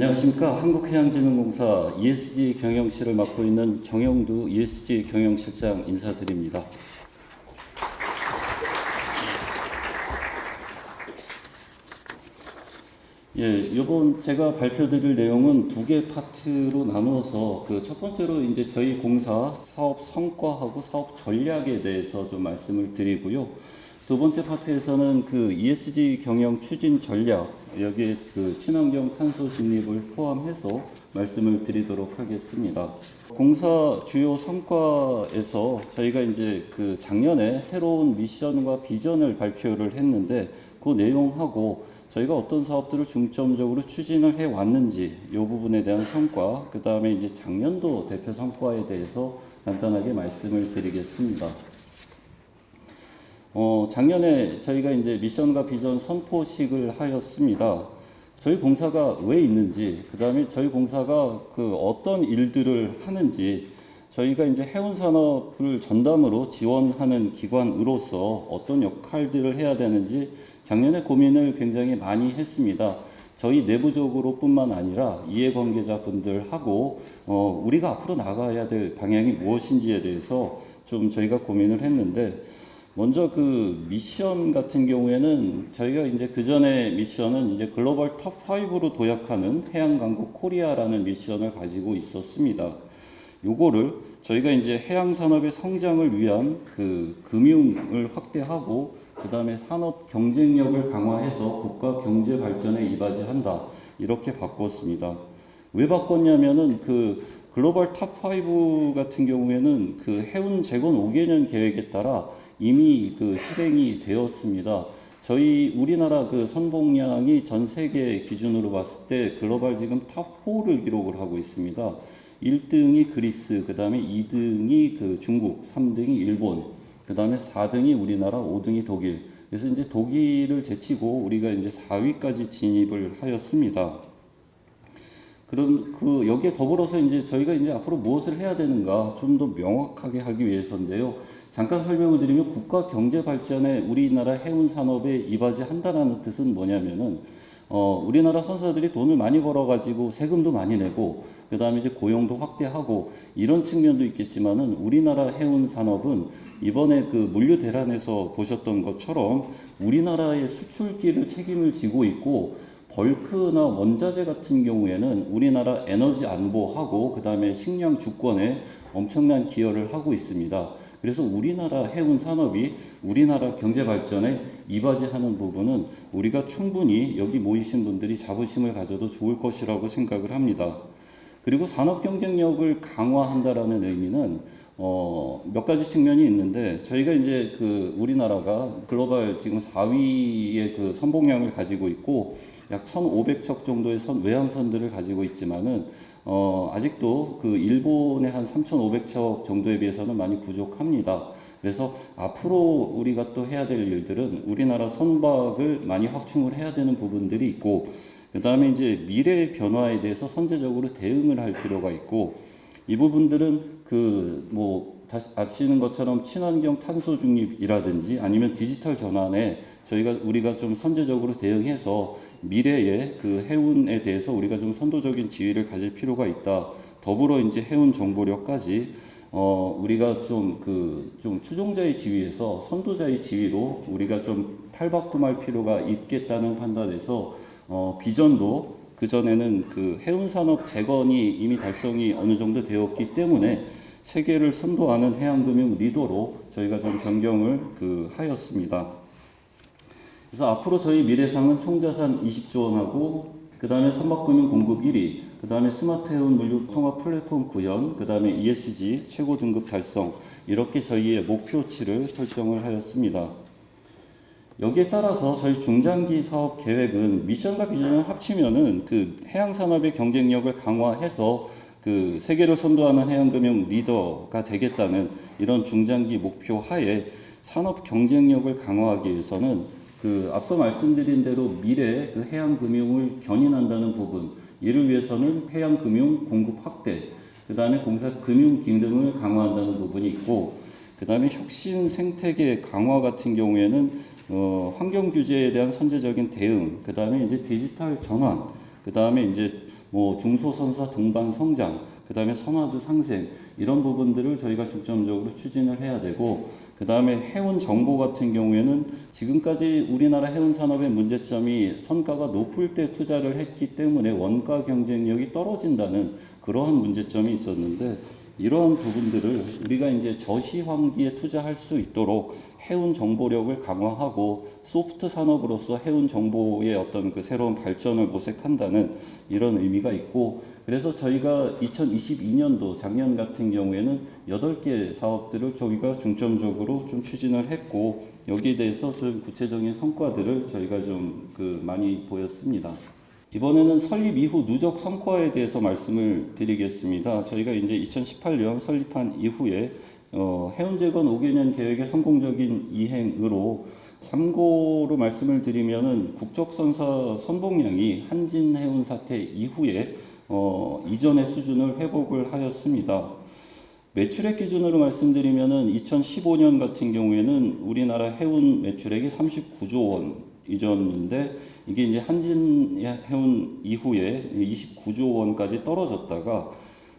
안녕하십니까. 한국해양진흥공사 ESG 경영실을 맡고 있는 정영두 ESG 경영실장 인사드립니다. 이번 제가 발표드릴 내용은 두 개 파트로 나누어서 첫 번째로 이제 저희 공사 사업 성과하고 사업 전략에 대해서 좀 말씀을 드리고요. 두 번째 파트에서는 ESG 경영 추진 전략, 여기에 친환경 탄소 중립을 포함해서 말씀을 드리도록 하겠습니다. 공사 주요 성과에서 저희가 이제 작년에 새로운 미션과 비전을 발표를 했는데 그 내용하고 저희가 어떤 사업들을 중점적으로 추진을 해 왔는지 이 부분에 대한 성과, 그 다음에 이제 작년도 대표 성과에 대해서 간단하게 말씀을 드리겠습니다. 작년에 저희가 이제 미션과 비전 선포식을 하였습니다. 저희 공사가 왜 있는지, 그 다음에 저희 공사가 어떤 일들을 하는지, 저희가 이제 해운 산업을 전담으로 지원하는 기관으로서 어떤 역할들을 해야 되는지 작년에 고민을 굉장히 많이 했습니다. 저희 내부적으로 뿐만 아니라 이해관계자분들하고 우리가 앞으로 나가야 될 방향이 무엇인지에 대해서 좀 저희가 고민을 했는데, 먼저 미션 같은 경우에는 저희가 이제 그전에 미션은 이제 글로벌 톱5로 도약하는 해양강국 코리아라는 미션을 가지고 있었습니다. 요거를 저희가 이제 해양산업의 성장을 위한 금융을 확대하고 그 다음에 산업 경쟁력을 강화해서 국가 경제 발전에 이바지한다, 이렇게 바꿨습니다. 왜 바꿨냐면은 글로벌 탑5 같은 경우에는 해운 재건 5개년 계획에 따라 이미 실행이 되었습니다. 저희 우리나라 선봉량이 전 세계 기준으로 봤을 때 글로벌 지금 탑4를 기록을 하고 있습니다. 1등이 그리스, 그 다음에 2등이 중국, 3등이 일본, 그 다음에 4등이 우리나라, 5등이 독일. 그래서 이제 독일을 제치고 우리가 이제 4위까지 진입을 하였습니다. 그럼 여기에 더불어서 이제 저희가 이제 앞으로 무엇을 해야 되는가 좀 더 명확하게 하기 위해서인데요. 잠깐 설명을 드리면 국가 경제 발전에 우리나라 해운 산업에 이바지한다라는 뜻은 뭐냐면은 우리나라 선사들이 돈을 많이 벌어가지고 세금도 많이 내고 그 다음에 이제 고용도 확대하고 이런 측면도 있겠지만은 우리나라 해운 산업은 이번에 물류 대란에서 보셨던 것처럼 우리나라의 수출기를 책임을 지고 있고 벌크나 원자재 같은 경우에는 우리나라 에너지 안보하고 그 다음에 식량 주권에 엄청난 기여를 하고 있습니다. 그래서 우리나라 해운 산업이 우리나라 경제 발전에 이바지하는 부분은 우리가 충분히 여기 모이신 분들이 자부심을 가져도 좋을 것이라고 생각을 합니다. 그리고 산업 경쟁력을 강화한다라는 의미는 몇 가지 측면이 있는데, 저희가 이제 우리나라가 글로벌 지금 4위의 선봉량을 가지고 있고 약 1,500척 정도의 외항선들을 가지고 있지만은 아직도 일본의 한 3,500척 정도에 비해서는 많이 부족합니다. 그래서 앞으로 우리가 또 해야 될 일들은 우리나라 선박을 많이 확충을 해야 되는 부분들이 있고, 그 다음에 이제 미래의 변화에 대해서 선제적으로 대응을 할 필요가 있고, 이 부분들은 다시 아시는 것처럼 친환경 탄소 중립이라든지 아니면 디지털 전환에 우리가 좀 선제적으로 대응해서 미래의 해운에 대해서 우리가 좀 선도적인 지위를 가질 필요가 있다. 더불어 이제 해운 정보력까지 우리가 좀 추종자의 지위에서 선도자의 지위로 우리가 좀 탈바꿈할 필요가 있겠다는 판단에서 비전도 그전에는 해운 산업 재건이 이미 달성이 어느 정도 되었기 때문에 세계를 선도하는 해양금융 리더로 저희가 좀 변경을 하였습니다. 그래서 앞으로 저희 미래상은 총자산 20조 원하고 그 다음에 선박금융 공급 1위, 그 다음에 스마트 해운 물류 통합 플랫폼 구현, 그 다음에 ESG 최고 등급 달성, 이렇게 저희의 목표치를 설정을 하였습니다. 여기에 따라서 저희 중장기 사업 계획은 미션과 비전을 합치면은 해양 산업의 경쟁력을 강화해서 세계를 선도하는 해양금융 리더가 되겠다는 이런 중장기 목표 하에 산업 경쟁력을 강화하기 위해서는 앞서 말씀드린 대로 미래 해양금융을 견인한다는 부분, 이를 위해서는 해양금융 공급 확대, 그 다음에 공사 금융 기능을 강화한다는 부분이 있고, 그 다음에 혁신 생태계 강화 같은 경우에는 환경 규제에 대한 선제적인 대응, 그 다음에 이제 디지털 전환, 그 다음에 이제 뭐 중소선사 동반 성장, 그다음에 선화주 상생 이런 부분들을 저희가 중점적으로 추진을 해야 되고, 그다음에 해운 정보 같은 경우에는 지금까지 우리나라 해운 산업의 문제점이 선가가 높을 때 투자를 했기 때문에 원가 경쟁력이 떨어진다는 그러한 문제점이 있었는데, 이러한 부분들을 우리가 이제 저시황기에 투자할 수 있도록 해운 정보력을 강화하고 소프트 산업으로서 해운 정보의 어떤 그 새로운 발전을 모색한다는 이런 의미가 있고, 그래서 저희가 2022년도 작년 같은 경우에는 8개 사업들을 저희가 중점적으로 좀 추진을 했고, 여기에 대해서 좀 구체적인 성과들을 저희가 좀 많이 보였습니다. 이번에는 설립 이후 누적 성과에 대해서 말씀을 드리겠습니다. 저희가 이제 2018년 설립한 이후에 해운재건 5개년 계획의 성공적인 이행으로, 참고로 말씀을 드리면은 국적선사 선봉량이 한진해운 사태 이후에 이전의 수준을 회복을 하였습니다. 매출액 기준으로 말씀드리면은 2015년 같은 경우에는 우리나라 해운 매출액이 39조 원이었는데, 이게 이제 한진해운 이후에 29조 원까지 떨어졌다가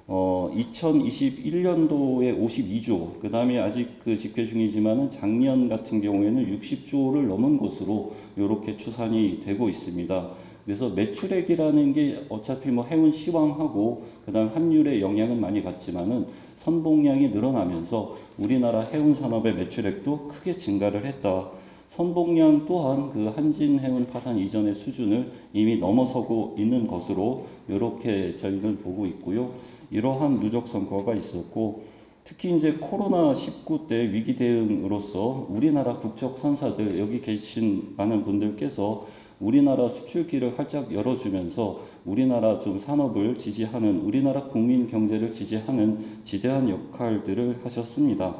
2021년도에 52조, 그 다음에 아직 집계 중이지만은 작년 같은 경우에는 60조를 넘은 것으로 이렇게 추산이 되고 있습니다. 그래서 매출액이라는 게 어차피 뭐 해운 시황하고 그다음 환율의 영향은 많이 받지만은 선봉량이 늘어나면서 우리나라 해운 산업의 매출액도 크게 증가를 했다. 선봉량 또한 그 한진해운 파산 이전의 수준을 이미 넘어서고 있는 것으로 이렇게 저희는 보고 있고요. 이러한 누적 성과가 있었고, 특히 이제 코로나19 때 위기 대응으로서 우리나라 국적 선사들, 여기 계신 많은 분들께서 우리나라 수출길을 활짝 열어주면서 우리나라 좀 산업을 지지하는, 우리나라 국민 경제를 지지하는 지대한 역할들을 하셨습니다.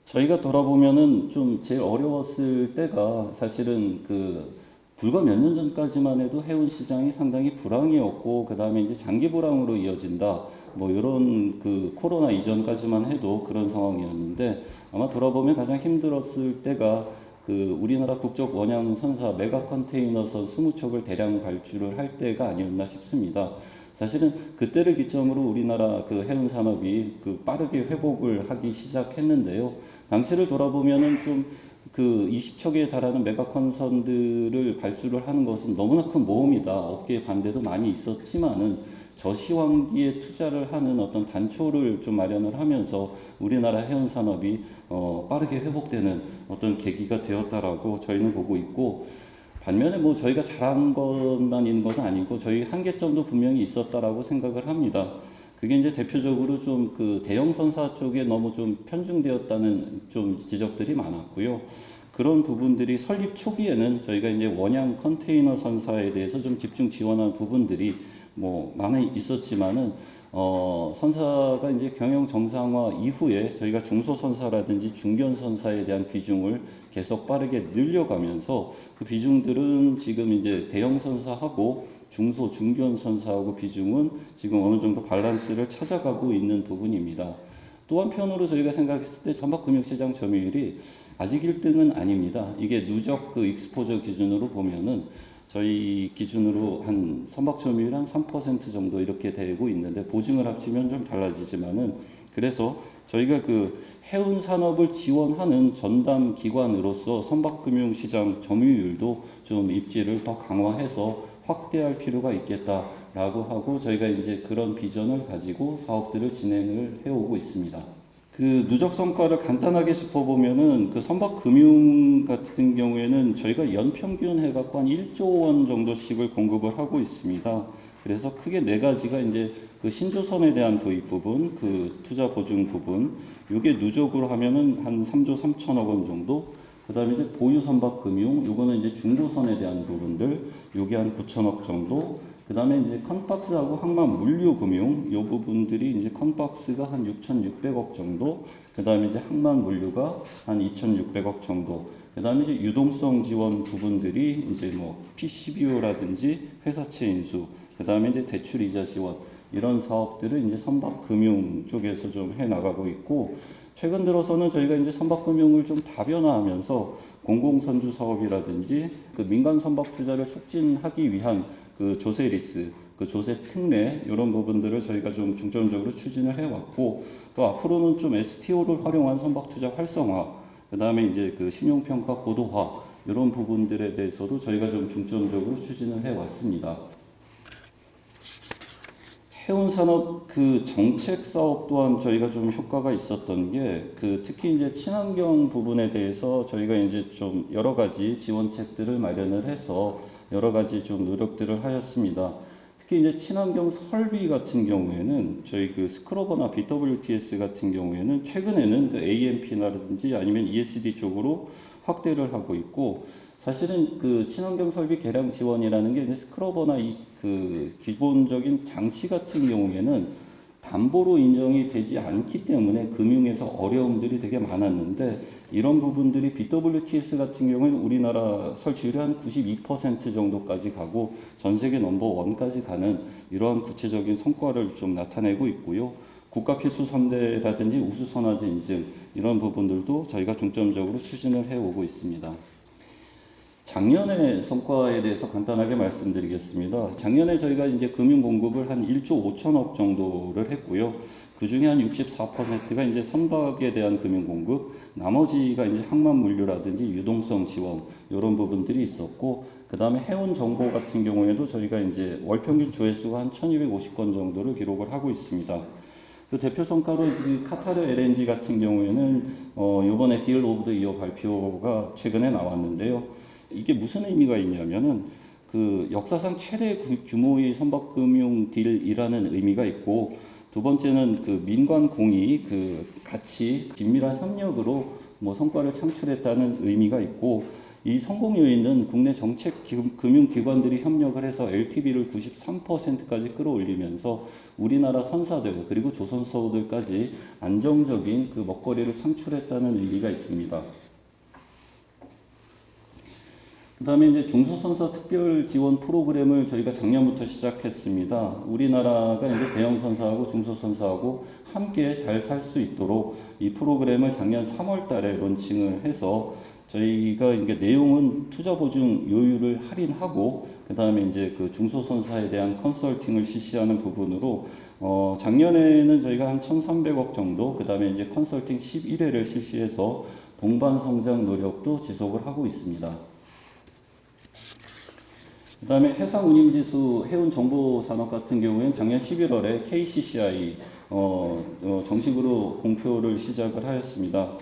저희가 돌아보면은 좀 제일 어려웠을 때가 사실은 불과 몇 년 전까지만 해도 해운 시장이 상당히 불황이었고, 그 다음에 이제 장기 불황으로 이어진다, 뭐 이런 코로나 이전까지만 해도 그런 상황이었는데, 아마 돌아보면 가장 힘들었을 때가 우리나라 국적 원양 선사 메가 컨테이너선 20척을 대량 발주를 할 때가 아니었나 싶습니다. 사실은 그때를 기점으로 우리나라 해운 산업이 빠르게 회복을 하기 시작했는데요. 당시를 돌아보면은 좀 20척에 달하는 메가컨선들을 발주를 하는 것은 너무나 큰 모험이다. 업계의 반대도 많이 있었지만은 저시황기에 투자를 하는 어떤 단초를 좀 마련을 하면서 우리나라 해운 산업이 빠르게 회복되는 어떤 계기가 되었다라고 저희는 보고 있고, 반면에 뭐 저희가 잘한 것만 있는 건 아니고 저희 한계점도 분명히 있었다라고 생각을 합니다. 그게 이제 대표적으로 좀 대형 선사 쪽에 너무 좀 편중되었다는 좀 지적들이 많았고요. 그런 부분들이 설립 초기에는 저희가 이제 원양 컨테이너 선사에 대해서 좀 집중 지원한 부분들이 뭐 많이 있었지만은 선사가 이제 경영 정상화 이후에 저희가 중소선사라든지 중견선사에 대한 비중을 계속 빠르게 늘려가면서 그 비중들은 지금 이제 대형 선사하고 중소 중견 선사하고 비중은 지금 어느 정도 밸런스를 찾아가고 있는 부분입니다. 또 한편으로 저희가 생각했을 때 선박금융시장 점유율이 아직 1등은 아닙니다. 이게 누적 익스포저 기준으로 보면은 저희 기준으로 한 선박 점유율 한 3% 정도 이렇게 되고 있는데, 보증을 합치면 좀 달라지지만은, 그래서 저희가 해운 산업을 지원하는 전담 기관으로서 선박금융시장 점유율도 좀 입지를 더 강화해서 확대할 필요가 있겠다라고 하고, 저희가 이제 그런 비전을 가지고 사업들을 진행을 해오고 있습니다. 누적 성과를 간단하게 짚어보면은 선박금융 같은 경우에는 저희가 연평균 해갖고 한 1조 원 정도씩을 공급을 하고 있습니다. 그래서 크게 4가지가 이제 신조선에 대한 도입 부분, 투자 보증 부분, 요게 누적으로 하면은 한 3조 3천억 원 정도. 그 다음에 이제 보유 선박금융, 요거는 이제 중고선에 대한 부분들, 요게 한 9천억 정도. 그 다음에 이제 컨박스하고 항만 물류금융, 요 부분들이 이제 컨박스가 한 6,600억 정도, 그 다음에 이제 항만 물류가 한 2,600억 정도, 그 다음에 이제 유동성 지원 부분들이 이제 뭐 PCBO라든지 회사채 인수, 그 다음에 이제 대출 이자 지원, 이런 사업들을 이제 선박금융 쪽에서 좀 해 나가고 있고, 최근 들어서는 저희가 이제 선박금융을 좀 다변화하면서 공공선주 사업이라든지 민간 선박 투자를 촉진하기 위한 그 조세리스, 그 조세 특례 이런 부분들을 저희가 좀 중점적으로 추진을 해왔고 또 앞으로는 좀 STO를 활용한 선박 투자 활성화, 그다음에 이제 그 신용평가 고도화 이런 부분들에 대해서도 저희가 좀 중점적으로 추진을 해왔습니다. 해운산업 그 정책 사업 또한 저희가 좀 효과가 있었던 게 그 특히 이제 친환경 부분에 대해서 저희가 이제 좀 여러 가지 지원책들을 마련을 해서 여러 가지 좀 노력들을 하였습니다. 특히 이제 친환경 설비 같은 경우에는 저희 그 스크러버나 BWTS 같은 경우에는 최근에는 그 AMP라든지 아니면 ESD 쪽으로 확대를 하고 있고 사실은 그 친환경 설비 개량 지원이라는 게 이제 스크러버나 그 기본적인 장치 같은 경우에는 담보로 인정이 되지 않기 때문에 금융에서 어려움들이 되게 많았는데 이런 부분들이 BWTS 같은 경우에는 우리나라 설치율이 한 92% 정도까지 가고 전 세계 넘버1까지 가는 이러한 구체적인 성과를 좀 나타내고 있고요. 국가필수 선대라든지 우수선화제 인증 이런 부분들도 저희가 중점적으로 추진을 해오고 있습니다. 작년의 성과에 대해서 간단하게 말씀드리겠습니다. 작년에 저희가 이제 금융 공급을 한 1조 5천억 정도를 했고요. 그 중에 한 64%가 이제 선박에 대한 금융 공급, 나머지가 이제 항만 물류라든지 유동성 지원 이런 부분들이 있었고, 그 다음에 해운 정보 같은 경우에도 저희가 이제 월 평균 조회수가 한 1,250건 정도를 기록을 하고 있습니다. 그 대표 성과로 카타르 LNG 같은 경우에는 이번에 딜 오브 더 이어 발표가 최근에 나왔는데요. 이게 무슨 의미가 있냐면은 그 역사상 최대 규모의 선박금융 딜이라는 의미가 있고 두 번째는 그 민관 공이 그 같이 긴밀한 협력으로 뭐 성과를 창출했다는 의미가 있고 이 성공 요인은 국내 정책 금융기관들이 협력을 해서 LTV를 93%까지 끌어올리면서 우리나라 선사들 그리고 조선서들까지 안정적인 그 먹거리를 창출했다는 의미가 있습니다. 그 다음에 이제 중소선사 특별 지원 프로그램을 저희가 작년부터 시작했습니다. 우리나라가 이제 대형선사하고 중소선사하고 함께 잘 살 수 있도록 이 프로그램을 작년 3월 달에 론칭을 해서 저희가 이게 내용은 투자 보증 요율을 할인하고 그 다음에 이제 그 중소선사에 대한 컨설팅을 실시하는 부분으로 작년에는 저희가 한 1,300억 정도 그 다음에 이제 컨설팅 11회를 실시해서 동반 성장 노력도 지속을 하고 있습니다. 그 다음에 해상운임지수 해운정보산업 같은 경우에는 작년 11월에 KCCI 정식으로 공표를 시작을 하였습니다.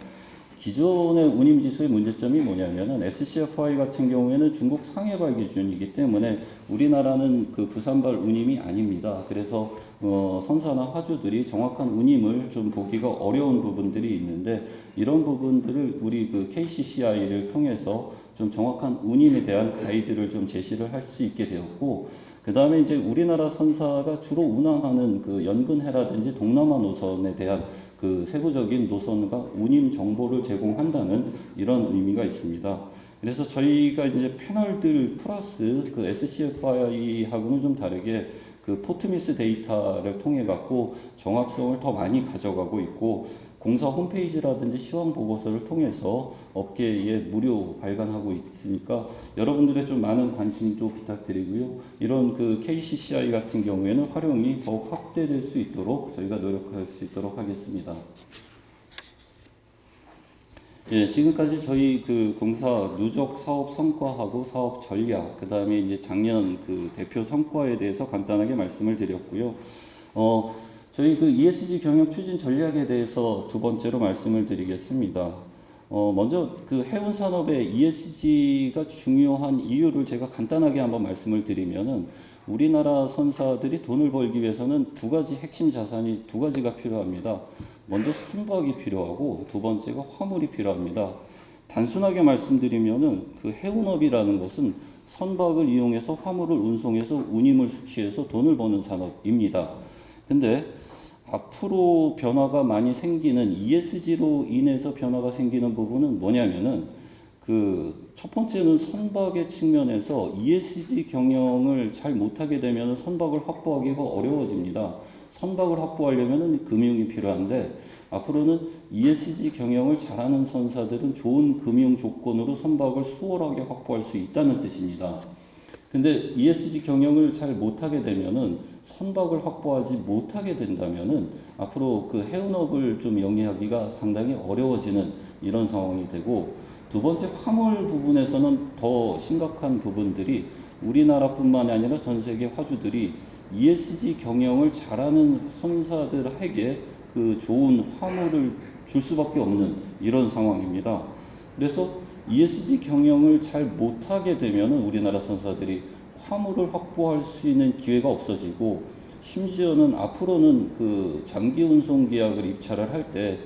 기존의 운임지수의 문제점이 뭐냐면은 SCFI 같은 경우에는 중국 상해발 기준이기 때문에 우리나라는 그 부산발 운임이 아닙니다. 그래서 선사나 화주들이 정확한 운임을 좀 보기가 어려운 부분들이 있는데 이런 부분들을 우리 그 KCCI를 통해서 좀 정확한 운임에 대한 가이드를 좀 제시를 할 수 있게 되었고 그 다음에 이제 우리나라 선사가 주로 운항하는 그 연근해라든지 동남아 노선에 대한 그 세부적인 노선과 운임 정보를 제공한다는 이런 의미가 있습니다. 그래서 저희가 이제 패널들 플러스 그 SCFI하고는 좀 다르게 그 포트미스 데이터를 통해 갖고 정확성을 더 많이 가져가고 있고 공사 홈페이지라든지 시황 보고서를 통해서 업계에 무료 발간하고 있으니까 여러분들의 좀 많은 관심도 부탁드리고요. 이런 그 KCCI 같은 경우에는 활용이 더욱 확대될 수 있도록 저희가 노력할 수 있도록 하겠습니다. 예, 지금까지 저희 그 공사 누적 사업 성과하고 사업 전략, 그 다음에 이제 작년 그 대표 성과에 대해서 간단하게 말씀을 드렸고요. 저희 그 ESG 경영 추진 전략에 대해서 두 번째로 말씀을 드리겠습니다. 먼저 그 해운 산업의 ESG가 중요한 이유를 제가 간단하게 한번 말씀을 드리면은 우리나라 선사들이 돈을 벌기 위해서는 두 가지 핵심 자산이 두 가지가 필요합니다. 먼저 선박이 필요하고 두 번째가 화물이 필요합니다. 단순하게 말씀드리면은 그 해운업이라는 것은 선박을 이용해서 화물을 운송해서 운임을 수취해서 돈을 버는 산업입니다. 근데 앞으로 변화가 많이 생기는 ESG로 인해서 변화가 생기는 부분은 뭐냐면은 그 첫 번째는 선박의 측면에서 ESG 경영을 잘 못하게 되면 선박을 확보하기가 어려워집니다. 선박을 확보하려면 금융이 필요한데 앞으로는 ESG 경영을 잘하는 선사들은 좋은 금융 조건으로 선박을 수월하게 확보할 수 있다는 뜻입니다. 근데 ESG 경영을 잘 못하게 되면은 선박을 확보하지 못하게 된다면은 앞으로 그 해운업을 좀 영위하기가 상당히 어려워지는 이런 상황이 되고, 두 번째 화물 부분에서는 더 심각한 부분들이 우리나라뿐만 아니라 전 세계 화주들이 ESG 경영을 잘하는 선사들에게 그 좋은 화물을 줄 수밖에 없는 이런 상황입니다. 그래서 ESG 경영을 잘 못하게 되면 우리나라 선사들이 화물을 확보할 수 있는 기회가 없어지고, 심지어는 앞으로는 그 장기 운송 계약을 입찰을 할 때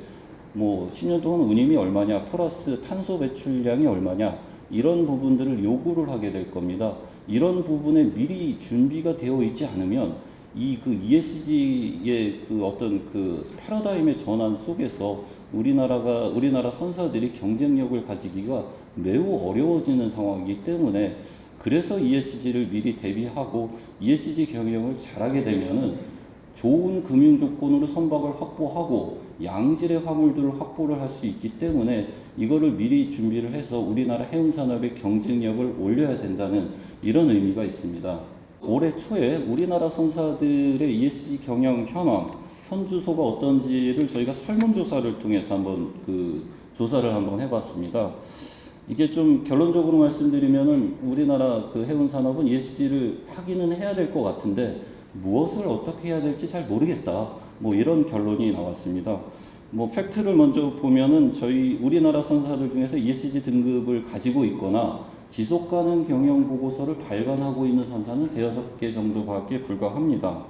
뭐 10년 동안 운임이 얼마냐 플러스 탄소 배출량이 얼마냐 이런 부분들을 요구를 하게 될 겁니다. 이런 부분에 미리 준비가 되어 있지 않으면 이 그 ESG의 그 어떤 그 패러다임의 전환 속에서 우리나라 선사들이 경쟁력을 가지기가 매우 어려워지는 상황이기 때문에, 그래서 ESG를 미리 대비하고 ESG 경영을 잘하게 되면은 좋은 금융 조건으로 선박을 확보하고 양질의 화물들을 확보를 할 수 있기 때문에 이거를 미리 준비를 해서 우리나라 해운 산업의 경쟁력을 올려야 된다는 이런 의미가 있습니다. 올해 초에 우리나라 선사들의 ESG 경영 현황, 현주소가 어떤지를 저희가 설문조사를 통해서 한번 그 조사를 한번 해봤습니다. 이게 좀 결론적으로 말씀드리면은 우리나라 그 해운 산업은 ESG를 하기는 해야 될 것 같은데 무엇을 어떻게 해야 될지 잘 모르겠다. 뭐 이런 결론이 나왔습니다. 뭐 팩트를 먼저 보면은 저희 우리나라 선사들 중에서 ESG 등급을 가지고 있거나 지속 가능 경영 보고서를 발간하고 있는 선사는 대여섯 개 정도밖에 불과합니다.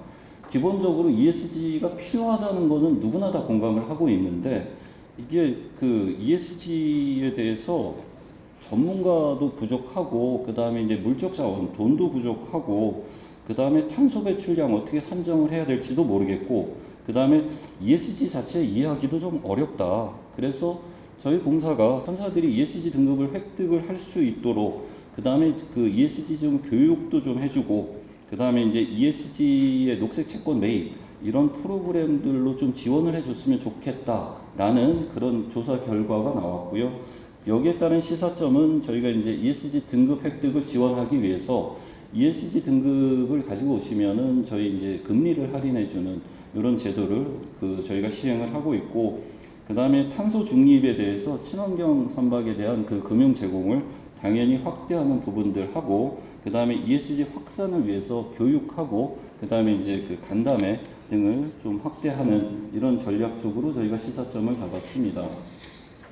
기본적으로 ESG가 필요하다는 것은 누구나 다 공감을 하고 있는데, 이게 그 ESG에 대해서 전문가도 부족하고, 그 다음에 이제 물적 자원, 돈도 부족하고, 그 다음에 탄소 배출량 어떻게 산정을 해야 될지도 모르겠고, 그 다음에 ESG 자체 이해하기도 좀 어렵다. 그래서 저희 공사가 선사들이 ESG 등급을 획득을 할 수 있도록, 그 다음에 그 ESG 좀 교육도 좀 해주고, 그 다음에 이제 ESG의 녹색 채권 매입 이런 프로그램들로 좀 지원을 해줬으면 좋겠다라는 그런 조사 결과가 나왔고요. 여기에 따른 시사점은 저희가 이제 ESG 등급 획득을 지원하기 위해서 ESG 등급을 가지고 오시면은 저희 이제 금리를 할인해주는 이런 제도를 그 저희가 시행을 하고 있고, 그 다음에 탄소 중립에 대해서 친환경 선박에 대한 그 금융 제공을 당연히 확대하는 부분들 하고, 그 다음에 ESG 확산을 위해서 교육하고, 그 다음에 이제 그 간담회 등을 좀 확대하는 이런 전략적으로 저희가 시사점을 잡았습니다.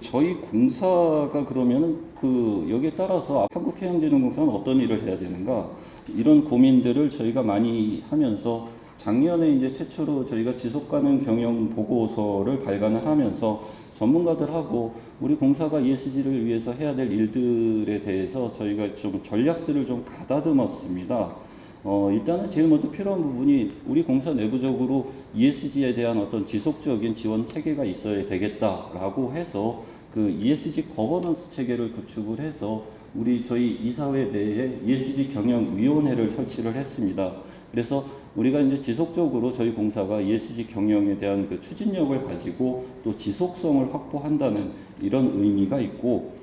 저희 공사가 그러면은 그 여기에 따라서 한국해양진흥공사는 어떤 일을 해야 되는가, 이런 고민들을 저희가 많이 하면서 작년에 이제 최초로 저희가 지속가능 경영 보고서를 발간을 하면서 전문가들하고 우리 공사가 ESG를 위해서 해야 될 일들에 대해서 저희가 좀 전략들을 좀 가다듬었습니다. 일단은 제일 먼저 필요한 부분이 우리 공사 내부적으로 ESG에 대한 어떤 지속적인 지원 체계가 있어야 되겠다라고 해서 그 ESG 거버넌스 체계를 구축을 해서 저희 이사회 내에 ESG 경영위원회를 설치를 했습니다. 그래서 우리가 이제 지속적으로 저희 공사가 ESG 경영에 대한 그 추진력을 가지고 또 지속성을 확보한다는 이런 의미가 있고,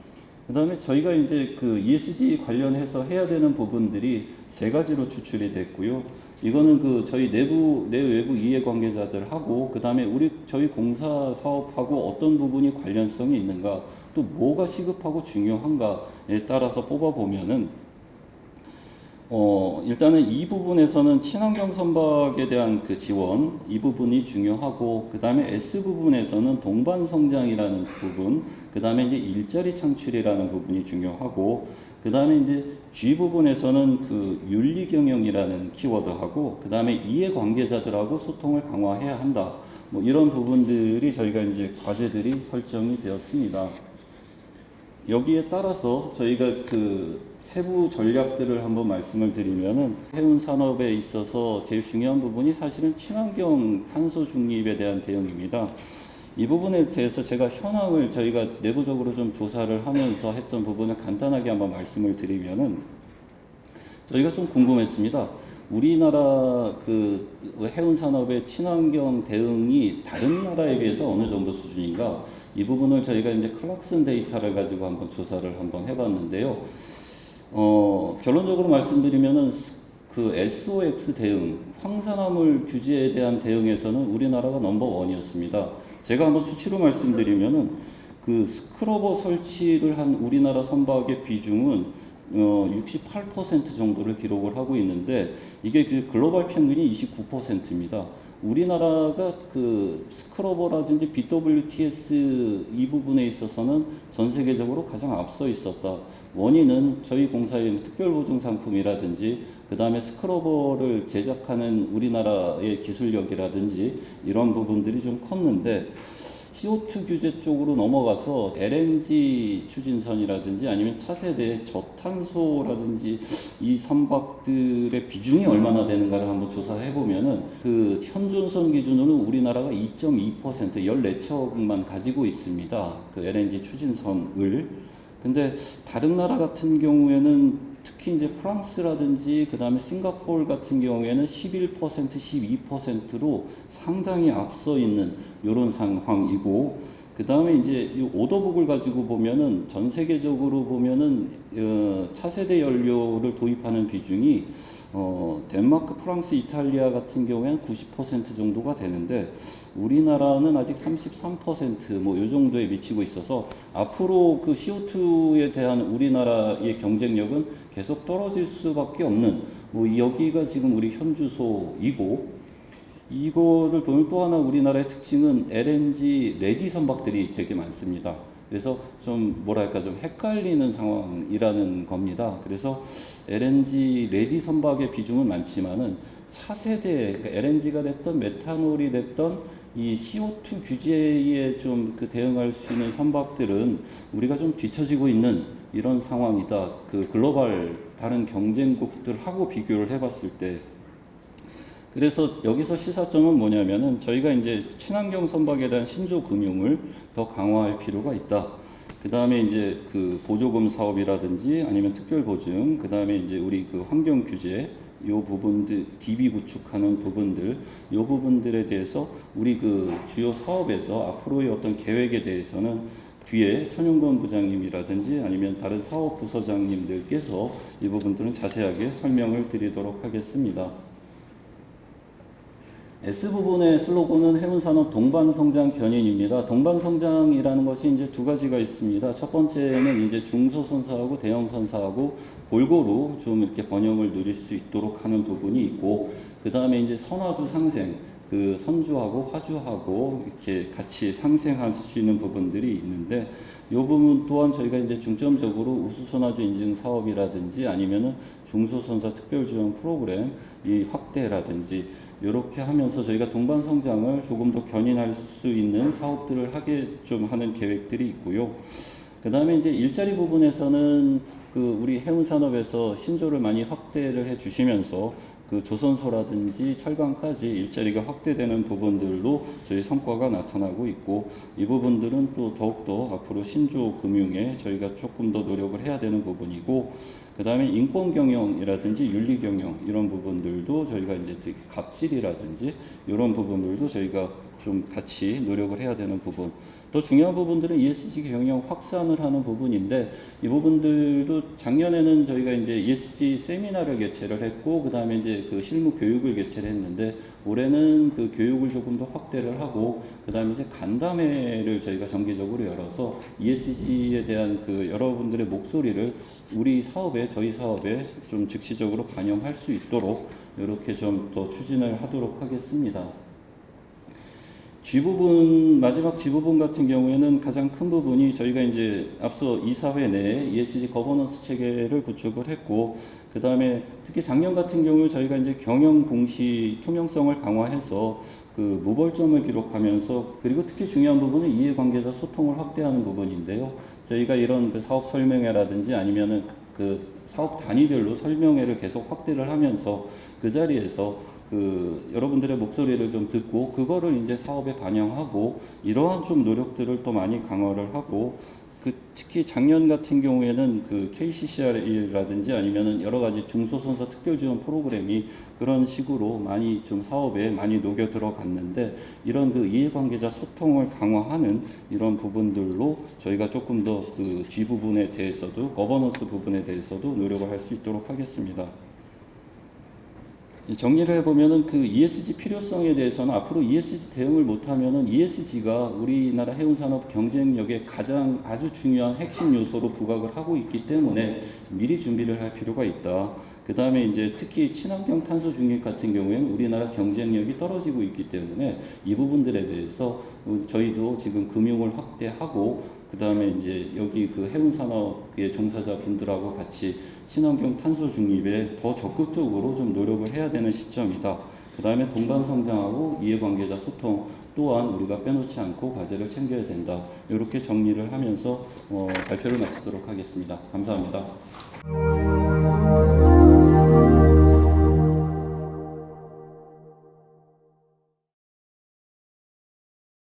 그 다음에 저희가 이제 그 ESG 관련해서 해야 되는 부분들이 세 가지로 추출이 됐고요. 이거는 그 저희 내외부 이해관계자들하고, 그 다음에 저희 공사 사업하고 어떤 부분이 관련성이 있는가, 또 뭐가 시급하고 중요한가에 따라서 뽑아보면은, 일단은 이 부분에서는 친환경 선박에 대한 그 지원, 이 부분이 중요하고, 그 다음에 S 부분에서는 동반 성장이라는 부분, 그 다음에 이제 일자리 창출이라는 부분이 중요하고, 그 다음에 이제 G 부분에서는 그 윤리 경영이라는 키워드하고, 그 다음에 이해 관계자들하고 소통을 강화해야 한다. 뭐 이런 부분들이 저희가 이제 과제들이 설정이 되었습니다. 여기에 따라서 저희가 그 세부 전략들을 한번 말씀을 드리면은, 해운 산업에 있어서 제일 중요한 부분이 사실은 친환경 탄소 중립에 대한 대응입니다. 이 부분에 대해서 제가 현황을 저희가 내부적으로 좀 조사를 하면서 했던 부분을 간단하게 한번 말씀을 드리면은, 저희가 좀 궁금했습니다. 우리나라 그 해운 산업의 친환경 대응이 다른 나라에 비해서 어느 정도 수준인가? 이 부분을 저희가 이제 클락슨 데이터를 가지고 한번 조사를 한번 해봤는데요. 결론적으로 말씀드리면은 그 SOX 대응, 황산화물 규제에 대한 대응에서는 우리나라가 넘버원이었습니다. 제가 한번 수치로 말씀드리면은 그 스크러버 설치를 한 우리나라 선박의 비중은 68% 정도를 기록을 하고 있는데 이게 그 글로벌 평균이 29%입니다. 우리나라가 그 스크러버라든지 BWTS 이 부분에 있어서는 전 세계적으로 가장 앞서 있었다. 원인은 저희 공사의 특별보증 상품이라든지 그 다음에 스크러버를 제작하는 우리나라의 기술력이라든지 이런 부분들이 좀 컸는데 CO2 규제 쪽으로 넘어가서 LNG 추진선이라든지 아니면 차세대 저탄소라든지 이 선박들의 비중이 얼마나 되는가를 한번 조사해 보면은 그 현존선 기준으로는 우리나라가 2.2% 14척만 가지고 있습니다. 그 LNG 추진선을. 근데 다른 나라 같은 경우에는 특히 이제 프랑스라든지 그 다음에 싱가포르 같은 경우에는 11%, 12%로 상당히 앞서 있는 이런 상황이고, 그 다음에 이제 이 오더북을 가지고 보면은 전 세계적으로 보면은 차세대 연료를 도입하는 비중이 덴마크, 프랑스, 이탈리아 같은 경우에는 90% 정도가 되는데 우리나라는 아직 33%뭐 이 정도에 미치고 있어서 앞으로 그 CO2에 대한 우리나라의 경쟁력은 계속 떨어질 수밖에 없는 뭐 여기가 지금 우리 현주소이고, 이거를 보면 또 하나 우리나라의 특징은 LNG 레디 선박들이 되게 많습니다. 그래서 좀 뭐랄까 좀 헷갈리는 상황이라는 겁니다. 그래서 LNG 레디 선박의 비중은 많지만은 차세대 그러니까 LNG가 됐던 메탄올이 됐던 이 CO2 규제에 좀 그 대응할 수 있는 선박들은 우리가 좀 뒤처지고 있는 이런 상황이다. 그 글로벌 다른 경쟁국들하고 비교를 해봤을 때. 그래서 여기서 시사점은 뭐냐면은 저희가 이제 친환경 선박에 대한 신조 금융을 더 강화할 필요가 있다. 그 다음에 이제 그 보조금 사업이라든지 아니면 특별 보증, 그 다음에 이제 우리 그 환경 규제, 요 부분들, DB 구축하는 부분들, 요 부분들에 대해서 우리 그 주요 사업에서 앞으로의 어떤 계획에 대해서는 뒤에 천용건 부장님이라든지 아니면 다른 사업 부서장님들께서 이 부분들은 자세하게 설명을 드리도록 하겠습니다. S부분의 슬로건은 해운산업 동반성장 견인입니다. 동반성장이라는 것이 이제 두 가지가 있습니다. 첫 번째는 이제 중소선사하고 대형선사하고 골고루 좀 이렇게 번영을 누릴 수 있도록 하는 부분이 있고, 그 다음에 이제 선화주 상생, 그 선주하고 화주하고 이렇게 같이 상생할 수 있는 부분들이 있는데, 이 부분 또한 저희가 이제 중점적으로 우수선화주 인증 사업이라든지 아니면은 중소선사 특별지원 프로그램 이 확대라든지 이렇게 하면서 저희가 동반 성장을 조금 더 견인할 수 있는 사업들을 하게 좀 하는 계획들이 있고요. 그 다음에 이제 일자리 부분에서는 그 우리 해운산업에서 신조를 많이 확대를 해 주시면서 그 조선소라든지 철강까지 일자리가 확대되는 부분들로 저희 성과가 나타나고 있고, 이 부분들은 또 더욱더 앞으로 신조 금융에 저희가 조금 더 노력을 해야 되는 부분이고, 그 다음에 인권 경영이라든지 윤리 경영 이런 부분들도 저희가 이제 특히 갑질이라든지 이런 부분들도 저희가 좀 같이 노력을 해야 되는 부분. 더 중요한 부분들은 ESG 경영 확산을 하는 부분인데, 이 부분들도 작년에는 저희가 이제 ESG 세미나를 개최를 했고, 그 다음에 이제 그 실무 교육을 개최를 했는데, 올해는 그 교육을 조금 더 확대를 하고, 그 다음에 이제 간담회를 저희가 정기적으로 열어서 ESG에 대한 그 여러분들의 목소리를 우리 사업에, 저희 사업에 좀 즉시적으로 반영할 수 있도록 이렇게 좀 더 추진을 하도록 하겠습니다. G부분, 마지막 G부분 같은 경우에는 가장 큰 부분이 저희가 이제 앞서 이사회 내에 ESG 거버넌스 체계를 구축을 했고, 그 다음에 특히 작년 같은 경우 저희가 이제 경영 공시 투명성을 강화해서 그 무벌점을 기록하면서, 그리고 특히 중요한 부분은 이해관계자 소통을 확대하는 부분인데요. 저희가 이런 그 사업 설명회라든지 아니면은 그 사업 단위별로 설명회를 계속 확대를 하면서 그 자리에서 그 여러분들의 목소리를 좀 듣고 그거를 이제 사업에 반영하고 이러한 좀 노력들을 또 많이 강화를 하고, 특히 작년 같은 경우에는 그 KCCR이라든지 아니면은 여러 가지 중소선사 특별 지원 프로그램이 그런 식으로 많이 좀 사업에 많이 녹여 들어갔는데, 이런 그 이해관계자 소통을 강화하는 이런 부분들로 저희가 조금 더 그 G 부분에 대해서도, 거버넌스 부분에 대해서도 노력을 할 수 있도록 하겠습니다. 정리를 해보면은 그 ESG 필요성에 대해서는 앞으로 ESG 대응을 못하면은 ESG가 우리나라 해운산업 경쟁력의 가장 아주 중요한 핵심 요소로 부각을 하고 있기 때문에 미리 준비를 할 필요가 있다. 그 다음에 이제 특히 친환경 탄소 중립 같은 경우에는 우리나라 경쟁력이 떨어지고 있기 때문에 이 부분들에 대해서 저희도 지금 금융을 확대하고, 그 다음에 이제 여기 그 해운산업의 종사자분들하고 같이 친환경 탄소 중립에 더 적극적으로 좀 노력을 해야 되는 시점이다. 그 다음에 동반 성장하고 이해관계자 소통 또한 우리가 빼놓지 않고 과제를 챙겨야 된다. 이렇게 정리를 하면서 발표를 마치도록 하겠습니다. 감사합니다.